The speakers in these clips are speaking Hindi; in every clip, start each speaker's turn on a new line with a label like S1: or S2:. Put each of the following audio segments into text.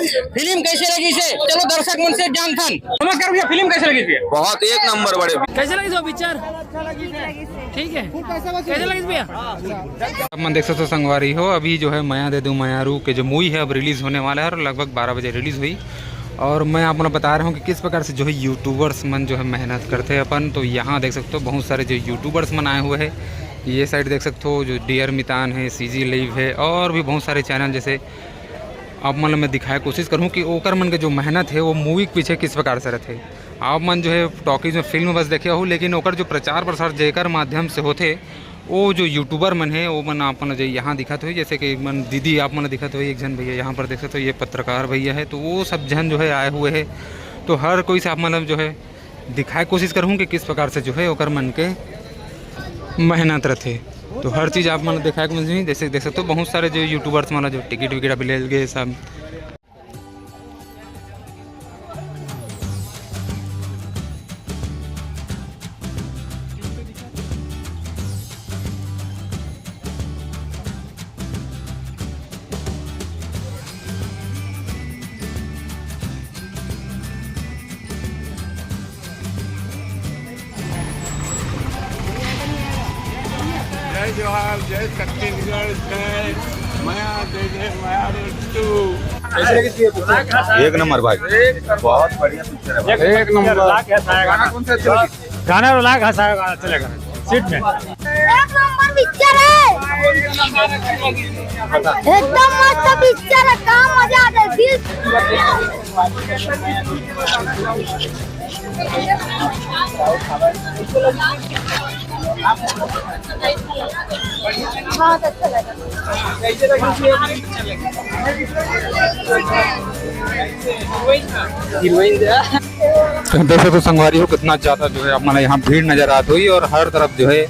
S1: फिल्म कैसे लगी से चलो दर्शक मन से जानथन। नमस्कार भैया, फिल्म कैसे लगी थी?
S2: बहुत एक नंबर बड़े।
S3: कैसे लगी पिक्चर? ठीक है, कैसे लगी भैया?
S4: अब मैं देख सकते हो संगवारी हो, अभी जो है माया दे दूं मायारू के जो मूवी है अब रिलीज़ होने वाला है और लगभग 12 बजे रिलीज़ हुई। और मैं आपको बता रहा हूँ कि किस प्रकार से जो है यूट्यूबर्स मन जो है मेहनत करते हैं अपन। तो यहाँ देख सकते हो बहुत सारे जो यूट्यूबर्स मन आए हुए हैं। ये साइड देख सकते हो जो डियर मितान है, सीजी लाइव है और भी बहुत सारे चैनल जैसे आप मन मैं दिखाए कोशिश करूँ कि ओकर मन के जो मेहनत है वो मूवी के पीछे किस प्रकार से रहते। आप मन जो है टॉकीज में फिल्म बस देखे हो, लेकिन ओकर जो प्रचार प्रसार जेकर माध्यम से होते वो जो यूट्यूबर मन है वो मन आप मन जो यहाँ दिखत हुई, जैसे कि मन दीदी आप मन दिखत हुई, एक जन भैया यहाँ पर देख सकते हो, ये पत्रकार भैया है। तो वो सब जन जो है आए हुए है। तो हर कोई से आप मतलब जो है दिखाए कोशिश करूँ कि किस प्रकार से जो है ओकर मन के मेहनत रहते। तो हर चीज़ आप मतलब दिखाए को मिल जैसे देख सकते हो बहुत सारे जो यूट्यूबर्स माना जो टिकट विकेट अभी ले गए सब।
S5: जय जोहार, जय छत्तीसगढ़, जय माया दे दे माया टू।
S2: एक नंबर भाई, बहुत बढ़िया पिक्चर है।
S5: एक नंबर।
S4: गाना कौन सा अच्छा लगा?
S5: गाना लाख हंसाएगा, गाना चलेगा सीट में।
S6: एक नंबर पिक्चर है, एकदम मस्त पिक्चर है, काम मजा आता है दिल। बहुत अच्छा लगा।
S4: तो देखे तो संगवारी हो कितना ज़्यादा जो है अपना यहाँ भीड़ नजर आती हुई और हर तरफ जो है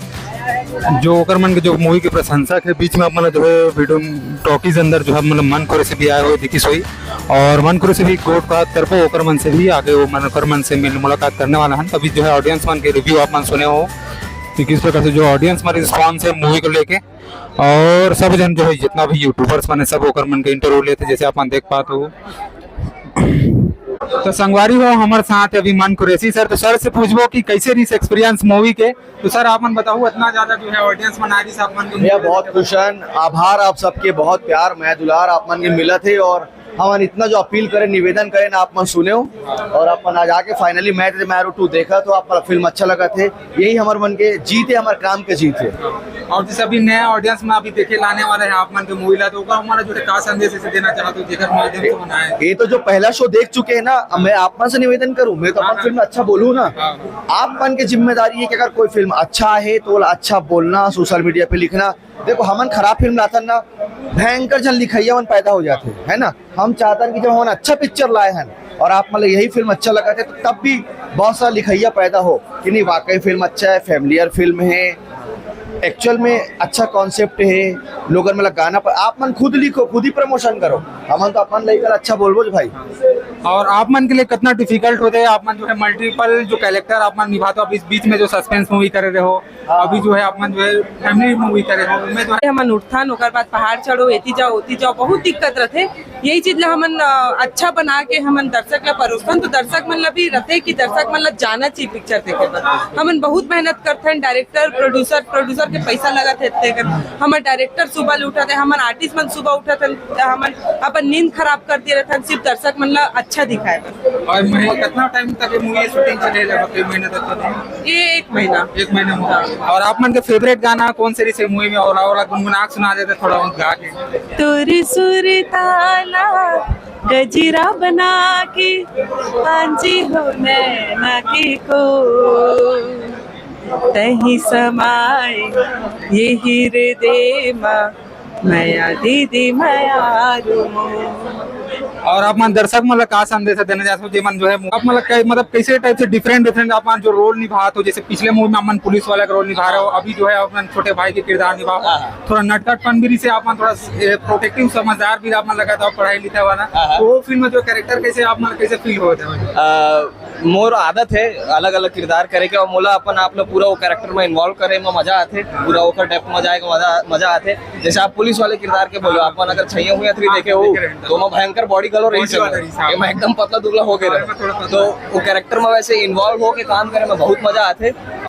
S4: जो ओकर मन के जो मूवी के प्रशंसक है बीच में अपना जो है वीडियो टॉकीज अंदर जो है मतलब मन करे से भी आए हुए दिखी सोई और मन करे से भी गोट बात कर पाओ ओकर मन से भी आगे वो मन कर मन से मिल मुलाकात करने वाला है। तभी जो है ऑडियंस मन के रिव्यू आप मन सुने हो कि किस प्रकार से जो ऑडियंस मन रिस्पॉन्स है मूवी को लेके। और सब जन जो है जितना भी यूट्यूबर्स मन है सब ओकर मन के इंटरव्यू लेते जैसे आप देख पाते हो। तो संगवारी हो हमारे साथ अभी मन कुरैशी सर। तो सर से पूछबो कि कैसे रही एक्सपीरियंस मूवी के। तो सर आप मन बताओ इतना ज्यादा जो है ऑडियंस मन आज आप मन
S7: भैया बहुत खुश हैं, आभार आप सबके, बहुत प्यार मैं दुलार आप मन के मिला थे और हम इतना जो अपील करें निवेदन करें ना आप मन सुने हो और आप मन आज आके फाइनली मैं 2 देखा तो आप फिल्म अच्छा लगा थे। यही हमारे मन के जीत है, हमारे काम के जीत है।
S4: और जैसे अभी नया ऑडियंस में अभी देखे लाने वाले हैं आप मन के मूवी ला तो हमारा जो है का संदेश ऐसे देना चाहते हो जेकर माध्यम से बनाए।
S7: ये तो जो पहला शो देख चुके हैं ना, मैं आप मन से निवेदन करूं, मैं तो अपन फिल्म अच्छा बोलूं ना। आप मन की जिम्मेदारी है कि अगर कोई फिल्म अच्छा है तो अच्छा बोलना, सोशल मीडिया पे लिखना। देखो हमन खराब फिल्म लाता ना भयंकर जन लिखैया मन पैदा हो जाते है ना। हम चाहते हैं कि जब हम अच्छा पिक्चर लाए हैं और आप मतलब यही फिल्म अच्छा लगा थे तो तब भी बहुत सारा लिखैया पैदा हो कि नहीं वाकई फिल्म अच्छा है, फैमिलियर फिल्म है, एक्चुअल में अच्छा कॉन्सेप्ट है, लोगन मतलब गाना पर आप मन खुद लिखो, खुद ही प्रमोशन करो। हमन तो अपन लेकर अच्छा बोलबो भाई।
S4: और आप मन के लिए कितना डिफिकल्ट होता है, आप मन जो है मल्टीपल जो कैरेक्टर आप मन निभाते हो, इस बीच में जो सस्पेंस मूवी कर रहे हो, अभी जो है आप मन जो है फैमिली मूवी कर रहे हो, उनमें जो है
S8: हमन उठथन ओकर बाद पहाड़ चढ़ो, एती जाओ ओती जाओ, बहुत दिक्कत रहते। यही चीज ला हमन अच्छा बना के हमन दर्शक ला परोसन तो दर्शक मन ला भी रहते कि दर्शक मन ला जाना चाहिए पिक्चर देखे बर। हमन बहुत मेहनत करथन, डायरेक्टर प्रोड्यूसर के पैसा लगत है। हमर डायरेक्टर सुबह उठत है, हमन आर्टिस्ट मन सुबह उठत है, हमन अपन नींद खराब कर दिए रहथन सिर्फ दर्शक मन ला अच्छा दिखाए बर।
S4: और कितना टाइम तक मूवी शूटिंग चलेगा? कई महीने तक?
S8: ये 1 महीना।
S4: 1 महीना हुआ। और आप मन के फेवरेट गाना कौन से रही मूवी में और गुनगुना सुना देते थोड़ा गा के।
S8: तोरी सुरताला गजरा बना के आंजी हो नैना की को तही समाए ये हृदय माँ माया दीदी माया रूमो।
S4: और आप मन दर्शक मतलब का संदेश देना चाहते हो जेमन जो है आप मतलब कैसे टाइप से डिफरेंट आप जो रोल निभाते हो, जैसे पिछले मूवी में अपन पुलिस वाला का रोल निभा रहे हो, अभी जो है अपन छोटे भाई के किरदार निभा थोड़ा नटखटपन भी से आप थोड़ा प्रोटेक्टिव समझदार भी आप लगा था पढ़ाई लिखा वाला, तो वो फिल्म में जो कैरेक्टर कैसे आप कैसे फील होते हैं?
S9: मोर आदत है अलग अलग किरदार करे के और मोला अपन आप लोग पूरा वो कैरेक्टर में इन्वॉल्व करे में मजा आते पूरा ओकर टाइप मजा आएगा मजा आते जैसे आप पुलिस वाले किरदार के बोलो अपन अगर छैया हुआ 3 देखे हो तो मैं भयंकर बॉडी कलर रही सके मैं एकदम पतला दुबला हो गए तो वो कैरेक्टर में वैसे इन्वॉल्व हो के काम करे में बहुत मजा आते